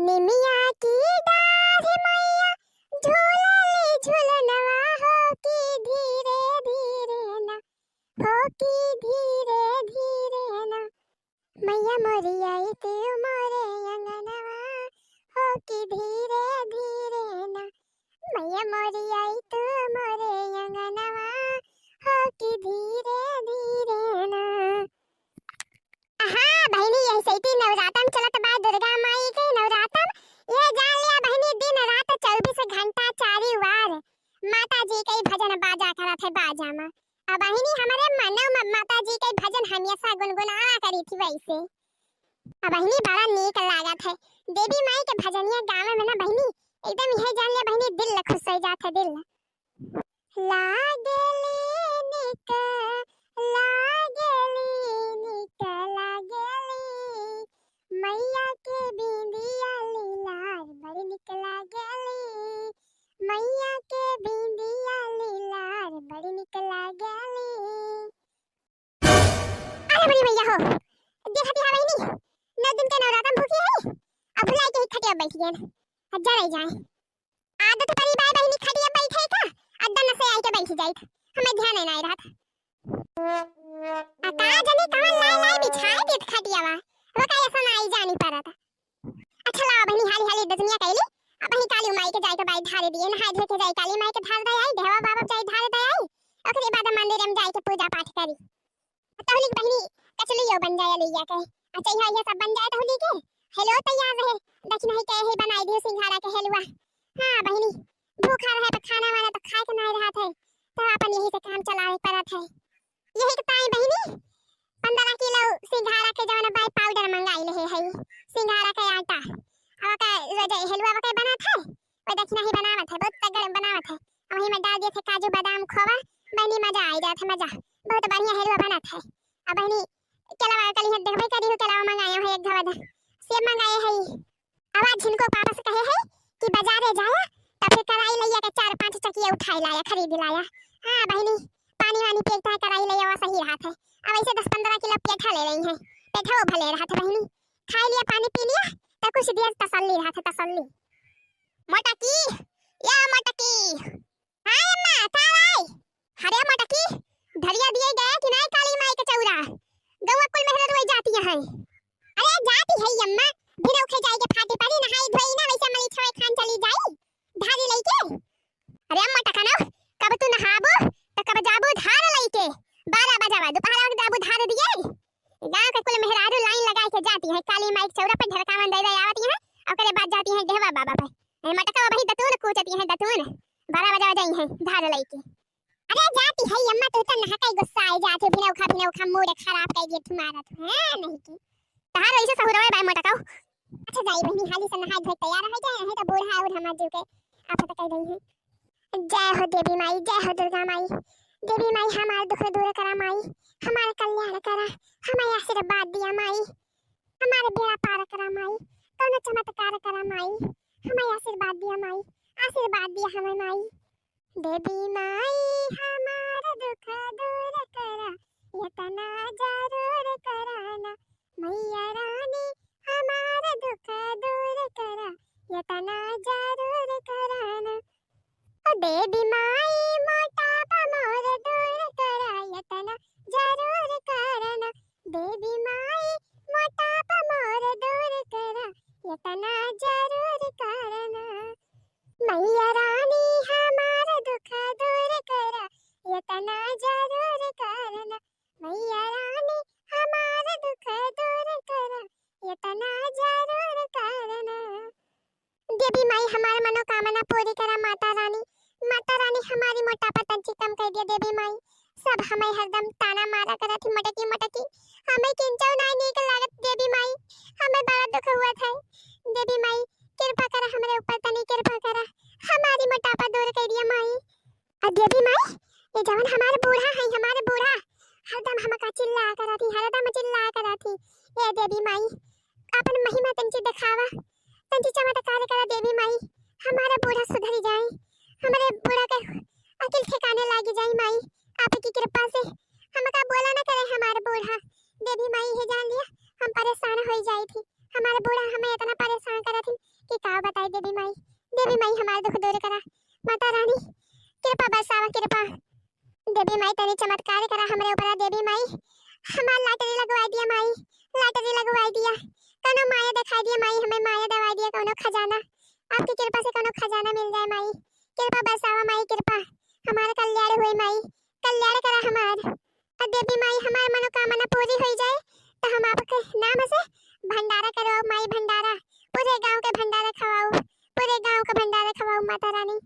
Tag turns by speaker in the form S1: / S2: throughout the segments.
S1: निमिया की डाढ़ मैया झूलले झूलनवा हो की धीरे धीरे ना, हो की धीरे धीरे ना। मैया मोरी आई तू मोरे अंगनवा हो की धीरे धीरे ना। मैया मोरी आई तू मोरे अंगनवा हो की धीरे धीरे ना। हाँ बहनी ऐसे ही नवरात्रम चलत बा दुर्गा माई के नवरात्रम। ये जान लिया बहनी दिन रात 24 घंटा चारी वार माता जी के भजन बाजा करत है बाजा में। अब बहनी हमारे मनों में माता जी के भजन हमेशा गुनगुनाया करी थी वैसे। अब बहनी बड़ा नीक लागत है देवी माई के भजनिया गावे में ना बहनी एकदम यह जान लिया बहनी दिल खुश हो जाता दिल। लागले निक लागले निक लागले मैया के बिंदिया लीलार बड़ी निक लागले। मैया के बिंदिया लीलार बड़ी निक लागले। अरे बड़ी मैया हो देखती है बहनी 9 दिन के नवरात्र भूखी है अब भुला के ही खटिया बैठ गए हजार रह जाए। आदत पड़ी बाय बहनी खटिया बैठे का अद्दन से आई के बैठ जाए हमें ध्यान नहीं रहा था। अका जने कवन लाई लाई बिछाए देत खटियावा वो का ऐसा नहीं जानी पड़ा था। अच्छा ला बहनी हाली हाली दसनिया कैली अब ही काली माई के जाए के बाई धारे दिए नहाय धोए के जाए काली माई के धार दे आई देवा बाबा जाए धार दे आई ओकरे बाद मंदिर में जाए के पूजा पाठ करी तहली बहनी कचलियो बन जाए लिया के। अच्छा ये सब बन जाए तहली के हेलो तैयार रहे दक्षिण ही के ही बनाई दियो सिंघाड़ा के हलवा। हां बहनी भूखा रहे तो खाना वाला तो खाए के नहीं रहा थे तो अपन यही से काम चलावे पड़त है। यही के ताई बहनी 15 किलो सिंघाड़ा के जवन बाई पाउडर मंगाई ले है सिंघाड़ा के आटा अब का रोज हलवा के बनात है वो दक्षिण ही बनावत है बहुत तगड़ बनावत है। अब ही में डाल दिए थे काजू बादाम खोवा बहनी मजा आई जात है मजा बहुत बढ़िया हलवा बनत है। अब बहनी केला कली है देखबे करी हो केला मंगाया है एक घवद सेब मंगाए है। आवाज जिनको पापा से कहे है कि बाजारे जाया तब फिर कढ़ाई लिया के 4-5 चकिया उठाई लाया खरीद लाया। हां बहनी पानी वानी पेट है कढ़ाई लिया वो सही रहा था। अब ऐसे 10-15 किलो पेठा ले रही है पेठा वो भले रहा था बहनी खा लिया पानी पी लिया तो कुछ देर तसल्ली रहा था तसल्ली। मोटकी या मोटकी हां अम्मा का आई हरे मोटकी धरिया दिए गए कि नहीं काली माई के चौरा गौवा कुल मेहनत रोई जाती है। अरे जाती है अम्मा बिना उठे जाएगी फाटे पड़ी नहाई धोई ना वैसे मली छोए खान चली जाई धारी लेके। अरे अम्मा टकनो कब तू नहाबो तो कब जाबो धार लेके 12 बजावा दोपहर के जाबो धार दिए। गांव के कुल मेहरारू लाइन लगा के जाती है काली माई के चौरा पे ढड़कावन दे आवती है और के बाद जाती है देवा बाबा पे मटका वही दतून कूचती है दतून 12 बजा जाई है धार लेके। अरे जाती है अम्मा तू तो नहा के गुस्सा आ जाते बिना उखा मूड खराब कर दिए तुम्हारा तो है नहीं की तहार ऐसे सहुरवे बाय मटका। अच्छा जाई बहनी हाली से नहा धोए तैयार हो जाए है तो बूढ़ा और हम जो के आप तो कह रही है। जय हो देवी माई जय हो दुर्गा माई देवी माई हमारा दुख दूर करा माई हमारा कल्याण करा हमें आशीर्वाद दिया माई हमारे बेड़ा पार करा माई कौन चमत्कार करा माई हमें आशीर्वाद दिया माई आशीर्वाद दिया हमें माई। देवी माई हमारा दुख दूर करा यतना जरूर कराना मैया रानी हमारा दुख दूर करा यतना जरूर कराना। ओ देवी माई मोटापा मोर दूर करा यतना जरूर कराना देवी माई मोटापा मोर दूर करा यतना जरूर कराना। मैया रानी हमारा दुख दूर करा यतना जरूर कराना मैया रानी हमारा दुख दूर करा यतना जरूर कराना। देवी माई हमारी मनोकामना पूरी करा माता रानी हमारी मोटापा तंची कम कर दिया देवी माई सब हमें हरदम ताना मारा करा थी मटकी मटकी हमें किंचौ नहीं नीक लागत देवी माई हमें बड़ा दुख हुआ था देवी माई कृपा करा हमारे ऊपर तनी कृपा करा हमारी मोटापा दूर कर दिया माई। और देवी माई ये जवन हमारे बूढ़ा हरदम हमका चिल्ला करा थी ये देवी माई अपन महिमा तंची दिखावा तंची चमत्कार करा देवी माई हमारा बूढ़ा सुधर जाए हमारे बूढ़ा के अकिल ठिकाने लागी जाए माई आपकी कृपा से हमका बोला ना करे हमारा बूढ़ा देवी माई हे जान लिया हम परेशान हो जाई थी हमारा बूढ़ा हमें इतना परेशान करा थी होई माई हमार दुख दूर करा। माता रानी कृपा बरसावा कृपा। देवी माई तनी चमत्कार करा हमरे ऊपर। देवी माई हमार लॉटरी लगवा दिया माई, लॉटरी लगवा दिया। कोनो माया दिखा दिया माई, हमें माया दवा दिया। कोनो खजाना आपकी कृपा से कोनो खजाना मिल जाए माई। कृपा बरसावा माई कृपा। हमारा कल्याण होए माई, कल्याण करा हमार। और देवी माई हमार मनोकामना पूरी हो जाए तो हम आपके नाम से भंडारा करो माई, भंडारा पूरे गांव के भंडारा खवाओ, पूरे गांव का भंडारा खवाओ माता रानी।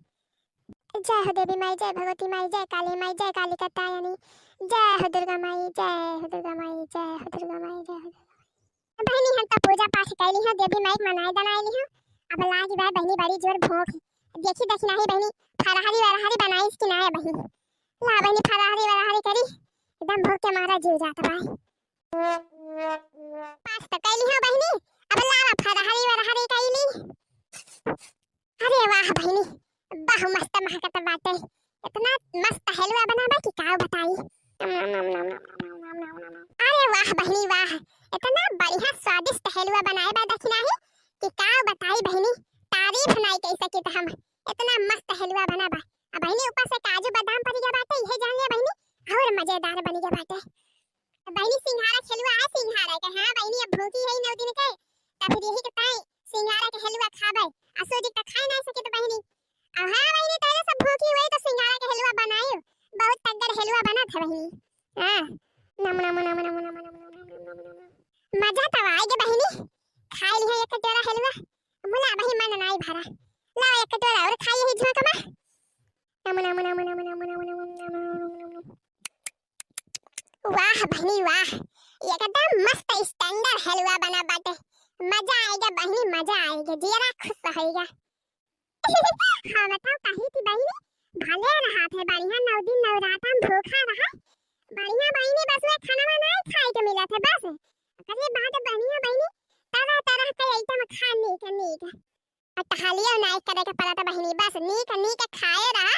S1: जय हो देवी माई, जय भगवती माई, जय काली माई, जय काली कत्यायनी, जय हो दुर्गा माई, जय हो दुर्गा माई, जय हो दुर्गा माई, जय हो दुर्गा माई। बहनी हम तो पूजा पाठ कैली है, देवी माई मनाए दनाएली है। अब लागी बा बहनी बड़ी जोर भूख देखी देखी नाही बहनी फराहरी वराहरी बनाई इसकी ना है बहनी। ला बहनी फराहरी वराहरी करी एकदम भूख के मारा जीव जाता भाई। पास तो कैली है बहनी, अब लावा फराहरी वराहरी कैली। अरे वाह बहनी वाह मस्त महकत बाटे। इतना मस्त हलवा बनाबा कि का बताई। अरे वाह बहनी वाह, इतना बढ़िया स्वादिष्ट हलवा बनाए बा दखना है कि का बताई बहनी। तारीफ नहीं कह सके तो हम, इतना मस्त हलवा बनाबा। अब बहनी ऊपर से काजू बादाम पड़ गया बाटे, यह जान लिया बहनी और मजेदार बन गया बाटे। बहनी सिंघाड़ा हलवा है, सिंघाड़ा के हां बहनी अब भूखी है 9 दिन के तब फिर यही के ताई सिंघाड़ा के हलवा खाबे। असोजी तक खा नहीं सके तो बहनी अब हां बहनी तेरे सब भूखी हुई तो सिंघाड़ा के हलवा बनायो। बहुत तगड़ हलवा बना था बहनी। हां नम नम नम नम नम नम मजा तो आएगा बहनी। खा ली है एक कटोरा हलवा, मुला बही मन नहीं भरा। ला एक कटोरा और खाई है झोंक में। नम नम नम नम नम नम नम। वाह बहनी वाह, एकदम मस्त स्टैंडर्ड हलवा बना बाटे। मजा आएगा बहनी मजा आएगा, जरा खुश होएगा। हाँ बताओ कही थी बहनी भले रहा थे बढ़िया 9 दिन 9 रात हम भूखा रहा बढ़िया बहनी। बस वे खाना बनाए खाए के मिला था बस। अरे बात बढ़िया बहनी तरह तरह के आइटम खाने के नीक और टहलियो नहीं करे के पड़ा था बहनी। बस नीक नीक खाए रहा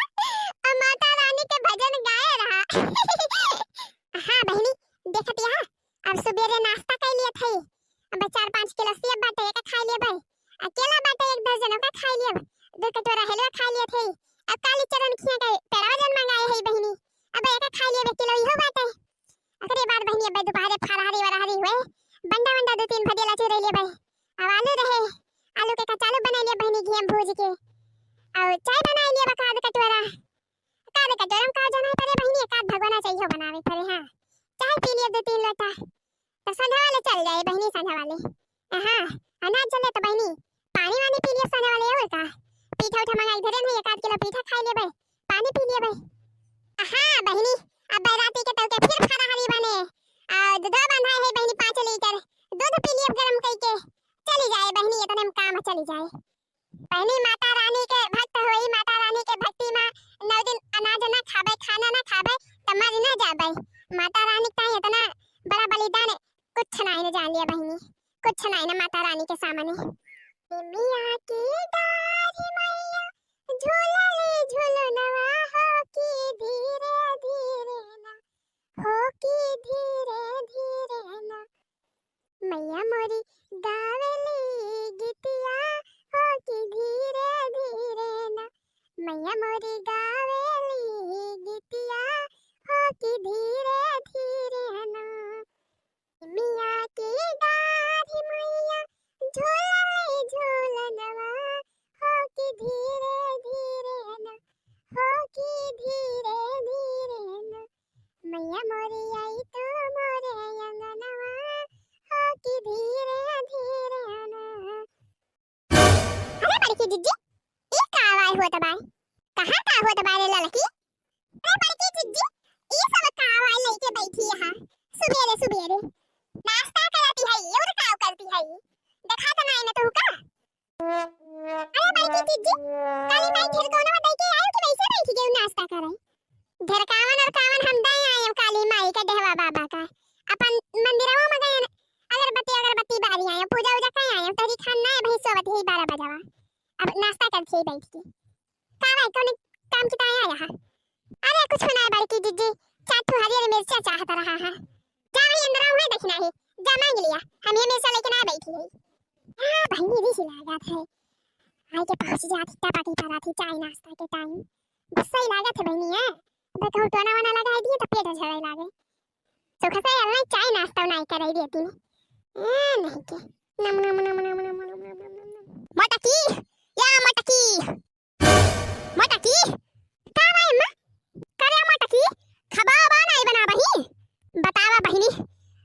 S1: और माता रानी के भजन गाए रहा। हाँ बहनी देखत यहाँ अब सुबेरे नाश्ता कर लिया थे। अब 4-5 किलो सेब बाटे एक खा लिया भाई, अकेला बाटे 1 दर्जन का खा लिया, 2 कटोरा हलवा खा लिया थे। अब काली चरण खिया के पेड़ाजन मंगाए है बहनी, अब एक खा लिया 1 किलो इहो बाटे। अगले बार बहनी अब दोपहर फरारी वरारी हुए बंडा बंडा 2-3 भजेला चुरे लिए भाई। अब आलू रहे आलू के कचालू बना लिया बहनी घी में भूज के और चाय बना लिया बकाद कटोरा। काद कटोरा में का जाना पड़े बहनी, काद भगवाना चाहिए बनावे पड़े। हां चाय पी लिया 2-3 लोटा तो संध्या वाले चल जाए बहनी। संध्या वाले हां अनाज चले तो बहनी पानी वानी पी लिया संध्या वाले। और का पीठा उठा मंगाई धरे नहीं 1 किलो पीठा खा लिए भाई, पानी पी लिया भाई। हां बहनी अब बैराती के तौके फिर फराहरी बने और दूध बंधा है बहनी 5 लीटर दूध पी लिया गरम करके चली जाए बहनी। इतने में काम चली जाए बहनी। माता रानी के भक्त होई, माता रानी के भक्ति में 9 दिन अनाज ना खाबे खाना ना खाबे तो मर ना जाबे। माता रानी का इतना बड़ा बलिदान कुछ नहीं जान लिया बहनी, कुछ नहीं ना माता रानी के सामने। मियां की दाढ़ी मैया झूला ले झूलनवा हो की धीरे धीरे ना, हो की धीरे धीरे ना। मैया मोरी गावेली गीतिया हो की धीरे धीरे ना, मैया मोरी गावेली गीतिया हो की धीरे धीरे ना। मियां की दाढ़ी मैया झूला ले झूलनवा हो की धीरे धीरे ना, हो की धीरे धीरे ना। मैया मोरी आई तो मोरे अंगनवा हो की धीरे धीरे ना। अरे बड़की जिज्जी ये का आवाज होत बा, कहां का होत बा रे लड़की। अरे बड़की जिज्जी ये सब का आवाज लेके बैठी है सुबेरे सुबेरे, नाश्ता करती है और क्या करती है देखा तो नहीं ना तू का। अरे बड़की जिज्जी काली माई फिर कोनो दे के आयो कि वैसे बैठी गई नाश्ता करे। घर कावन और कावन हम दे आए काली माई के देहवा बाबा का अपन मंदिरवा में गए अगरबत्ती बारी आए पूजा उजा कर आए तरी खाना है भाई सोवत ही 12 बजे अब नाश्ता करके ही बैठ के का भाई कौन काम की आया है। अरे कुछ ना बड़की जिज्जी चाटू हरियर मिर्चा चाहता रहा है, जा भाई अंदर आओ है देखना है जा मांग लिया हम ये मिर्चा लेके ना बैठी है। हां भाई मेरी सी लागत है। आई के पहुंच जाती टपाटी पराठी चाय नाश्ता के टाइम गुस्सा ही लागत है बहनी है। बताऊं तो ना वना लगा दिए तो पेट झड़े लागे तो खसा नहीं चाय नाश्ता नहीं कराई देती नहीं के नम नम नम नम नम नम नम मटकी या मटकी मटकी का भाई अम्मा करे मटकी खबाबा नहीं बना बही बतावा बहिनी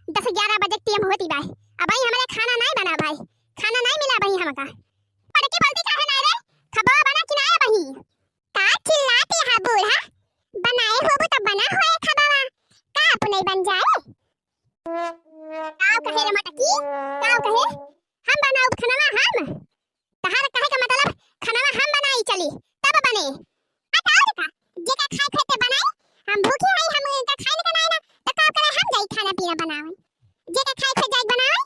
S1: 10-11 बजे टाइम होती भाई अब भाई हमारे खाना नहीं बना भाई खाना नहीं मिला बही हमका पटकी बोलती काहे नहीं रे खबाबा बना कि नहीं बही का चिल्लाती है बूढ़ा बनाए होबो तो बना होए खबाबा का आप नहीं बन जाए काव कहे रे मटकी काव कहे हम बनाओ खाना हम तहार कहे का मतलब खाना हम बनाई चली तब बने हटाओ का जे का खाए खेते बनाई हम भूखे हैं हम का खाए का नहीं ना तो का करे हम जाई खाना पीना बनावे जे का खाए खे जाई बनावे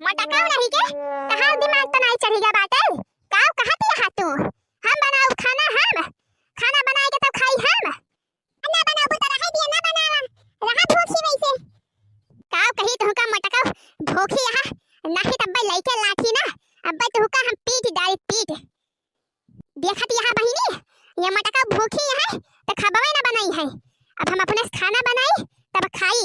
S1: मटका नहीं के तहार दिमाग तो नहीं चढ़ेगा बाटे काव कहती है तू हम बनाओ खाना खाना बनाए के तो खाई हम ना बनाओ तो रह दिया ना बनावा रहा भूखी वैसे काव कही तो का मटका भूखी यहां नहीं तब लइके लाठी ना अब तो का हम पीट डाल पीट देखत यहां बहिनी ये मटका भूखी है तो खबवे ना बनाई है अब हम अपने खाना बनाई तब खाई